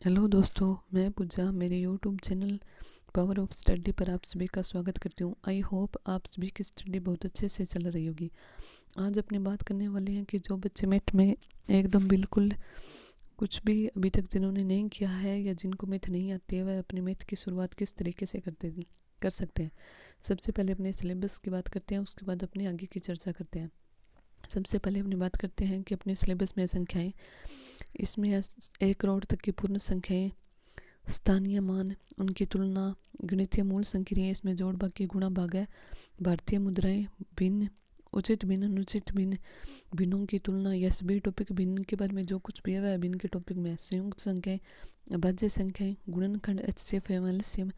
Hello दोस्तों, मैं पूजा मेरे YouTube channel power of study पर आप सभी का स्वागत करती हूँ। आई होप आप सभी की स्टडी बहुत अच्छे से चल रही होगी। आज अपनी बात करने वाले हैं कि जो बच्चे मैथ में एकदम बिल्कुल कुछ भी अभी तक जिन्होंने नहीं किया है या जिनको मैथ नहीं आती है, वह अपने मैथ की शुरुआत किस तरीके से कर सकते हैं। सबसे पहले अपने सिलेबस की बात करते हैं, उसके बाद अपने आगे की चर्चा करते हैं। सबसे पहले अपनी बात करते हैं कि अपने सिलेबस में संख्याएं, इसमें 1 करोड़ तक की पूर्ण संख्याएं, स्थानीय मान, उनकी तुलना, गणितीय मूल संक्रियाएं, इसमें जोड़ भाग की गुणा भाग है, भारतीय मुद्राएं, भिन्न, उचित भिन्न, अनुचित भिन्न, भिन्नों की तुलना, यह सभी टॉपिक भिन्न के बारे में जो कुछ भी है वह भिन्न के टॉपिक में है। संयुक्त संख्याएं, अभाज्य संख्याएं, गुणनखंड, एचसीएफ एवं एलसीएम,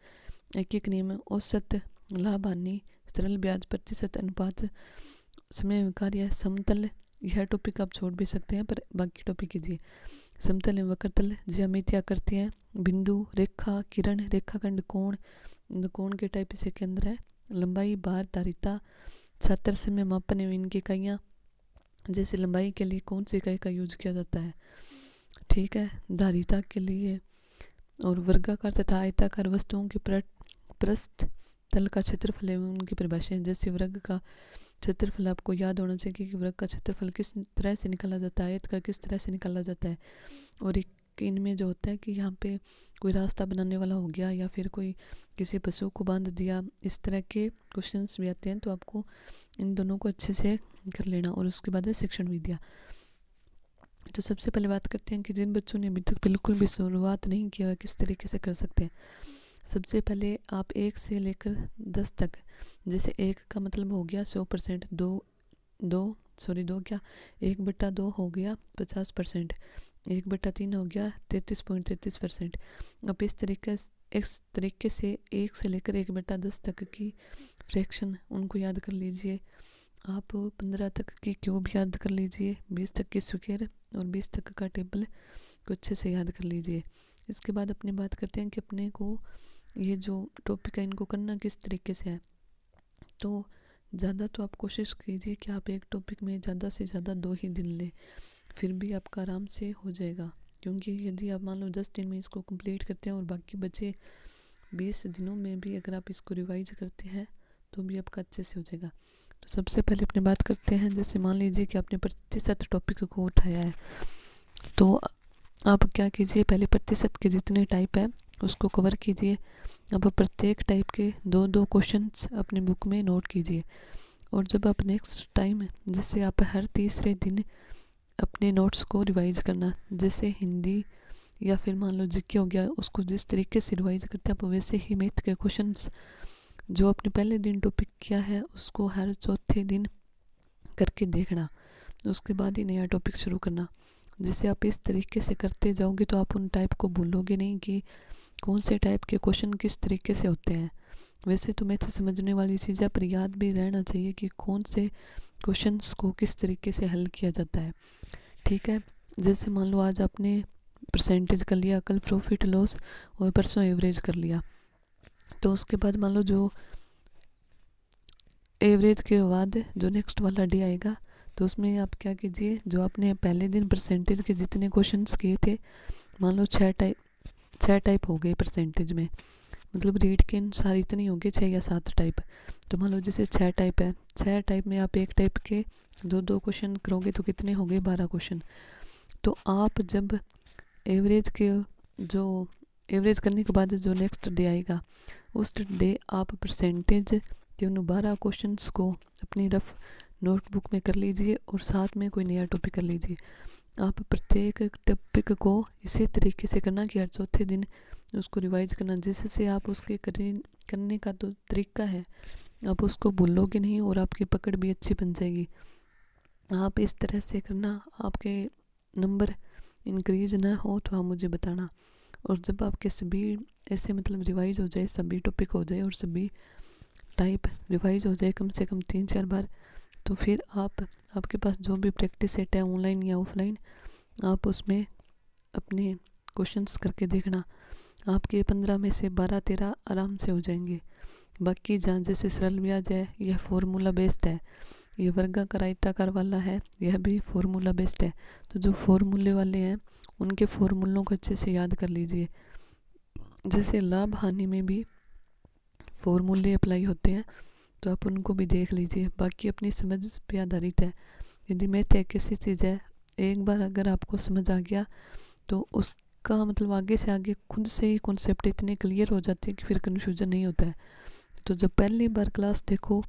एक नियम, औसत, लाभ हानि, सरल ब्याज, प्रतिशत, अनुपात, समय कार्य, समतल, यह टॉपिक आप छोड़ भी सकते हैं पर बाकी टॉपिक कीजिए। समतल एवं वक्रतल, ज्यामिति आकृति है, बिंदु, रेखा, किरण, रेखाखंड, कोण, कोण के टाइप से केंद्र है, लंबाई, भार, धारिता, छात्र समय मापन एवं इनकी इकाइयाँ, जैसे लंबाई के लिए कौन सी इकाई का यूज किया जाता है, ठीक है, धारिता के लिए, और वर्गाकार तथा आयताकार वस्तुओं के पृष्ठ तल का क्षेत्रफल एवं उनकी परिभाषाएं। जैसे वर्ग का क्षेत्रफल आपको याद होना चाहिए कि वर्ग का क्षेत्रफल किस तरह से निकाला जाता है, आयत का किस तरह से निकाला जाता है, और एक इनमें जो होता है कि यहाँ पे कोई रास्ता बनाने वाला हो गया या फिर कोई किसी पशु को बांध दिया, इस तरह के क्वेश्चंस भी आते हैं, तो आपको इन दोनों को अच्छे से कर लेना। और उसके बाद है शिक्षण विद्या। तो सबसे पहले बात करते हैं कि जिन बच्चों ने अभी तक बिल्कुल भी शुरुआत नहीं किया है किस तरीके से कर सकते हैं। सबसे पहले आप 1 से लेकर 10 तक, जैसे 1 का मतलब हो गया 100%, 2 क्या 1/2 हो गया 50%, 1/3 हो गया 33.33%। अब इस तरीके से 1 से लेकर 1/10 तक की फ्रैक्शन उनको याद कर लीजिए। आप 15 तक की क्यूब याद कर लीजिए, 20 तक की स्क्वायर और 20 तक का टेबल को अच्छे से याद कर लीजिए। इसके बाद अपनी बात करते हैं कि अपने को ये जो टॉपिक है इनको करना किस तरीके से है। तो ज़्यादा तो आप कोशिश कीजिए कि आप एक टॉपिक में ज़्यादा से ज़्यादा 2 ही दिन लें, फिर भी आपका आराम से हो जाएगा। क्योंकि यदि आप मान लो 10 दिन में इसको कंप्लीट करते हैं और बाकी बचे 20 दिनों में भी अगर आप इसको रिवाइज करते हैं तो भी आपका अच्छे से हो जाएगा। तो सबसे पहले अपनी बात करते हैं, जैसे मान लीजिए कि आपने प्रतिशत टॉपिक को उठाया है, तो आप क्या कीजिए, पहले प्रतिशत के जितने टाइप है उसको कवर कीजिए। अब प्रत्येक टाइप के 2-2 क्वेश्चंस अपनी बुक में नोट कीजिए। और जब आप नेक्स्ट टाइम, जैसे आप हर तीसरे दिन अपने नोट्स को रिवाइज करना, जैसे हिंदी या फिर मान लो जीके हो गया, उसको जिस तरीके से रिवाइज करते हैं आप वैसे ही मैथ के क्वेश्चंस जो आपने पहले दिन टॉपिक किया है उसको हर चौथे दिन करके देखना, उसके बाद ही नया टॉपिक शुरू करना। जैसे आप इस तरीके से करते जाओगे तो आप उन टाइप को भूलोगे नहीं कि कौन से टाइप के क्वेश्चन किस तरीके से होते हैं। वैसे तो मैथ समझने वाली चीज़ है पर याद भी रहना चाहिए कि कौन से क्वेश्चंस को किस तरीके से हल किया जाता है, ठीक है। जैसे मान लो आज आपने परसेंटेज कर लिया, कल प्रॉफिट लॉस और परसों एवरेज कर लिया, तो उसके बाद मान लो जो एवरेज के बाद जो नेक्स्ट वाला डे आएगा तो उसमें आप क्या कीजिए, जो आपने पहले दिन परसेंटेज के जितने क्वेश्चंस किए थे, मान लो 6 टाइप हो गए परसेंटेज में, मतलब रीड के अनुसार इतनी होंगे 6 या 7 टाइप। तो मान लो जैसे 6 टाइप है, 6 टाइप में आप एक टाइप के 2-2 क्वेश्चन करोगे तो कितने हो गए 12 क्वेश्चन। तो आप जब जो एवरेज करने के बाद जो नेक्स्ट डे आएगा उस डे आप परसेंटेज के उन 12 क्वेश्चंस को अपनी रफ नोटबुक में कर लीजिए और साथ में कोई नया टॉपिक कर लीजिए। आप प्रत्येक टॉपिक को इसी तरीके से करना कि हर चौथे दिन उसको रिवाइज करना, जिससे आप उसके करने का तो तरीका है आप उसको भूलोगे नहीं और आपकी पकड़ भी अच्छी बन जाएगी। आप इस तरह से करना, आपके नंबर इंक्रीज ना हो तो आप मुझे बताना। और जब आपके सभी ऐसे मतलब रिवाइज हो जाए, सभी टॉपिक हो जाए और सभी टाइप रिवाइज हो जाए कम से कम 3-4 बार, तो फिर आपके पास जो भी प्रैक्टिस सेट है ऑनलाइन या ऑफलाइन, आप उसमें अपने क्वेश्चंस करके देखना, आपके 15 में से 12-13 आराम से हो जाएंगे। बाकी जहाँ जैसे सरल ब्याज है यह फॉर्मूला बेस्ड है, ये वर्गाकार आयताकार वाला है यह भी फॉर्मूला बेस्ड है। तो जो फॉर्मूले वाले हैं उनके फॉर्मूलों को अच्छे से याद कर लीजिए। जैसे लाभ हानि में भी फॉर्मूले अप्लाई होते हैं, तो आप उनको भी देख लीजिए। बाकी अपनी समझ पे आधारित है। यदि मैथ एक ऐसी चीज़ है, एक बार अगर आपको समझ आ गया तो उसका मतलब आगे से आगे खुद से ही कॉन्सेप्ट इतने क्लियर हो जाते हैं कि फिर कन्फ्यूजन नहीं होता है। तो जब पहली बार क्लास देखो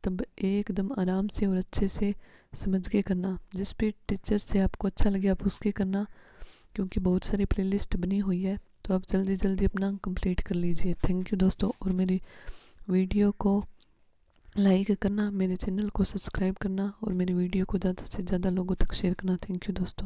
तब एकदम आराम से और अच्छे से समझ के करना। जिस भी टीचर से आपको अच्छा लगे आप उसके करना, क्योंकि बहुत सारी प्लेलिस्ट बनी हुई है। तो आप जल्दी जल्दी अपना कंप्लीट कर लीजिए। थैंक यू दोस्तों, और मेरी वीडियो को लाइक करना, मेरे चैनल को सब्सक्राइब करना और मेरी वीडियो को ज़्यादा से ज़्यादा लोगों तक शेयर करना। थैंक यू दोस्तों।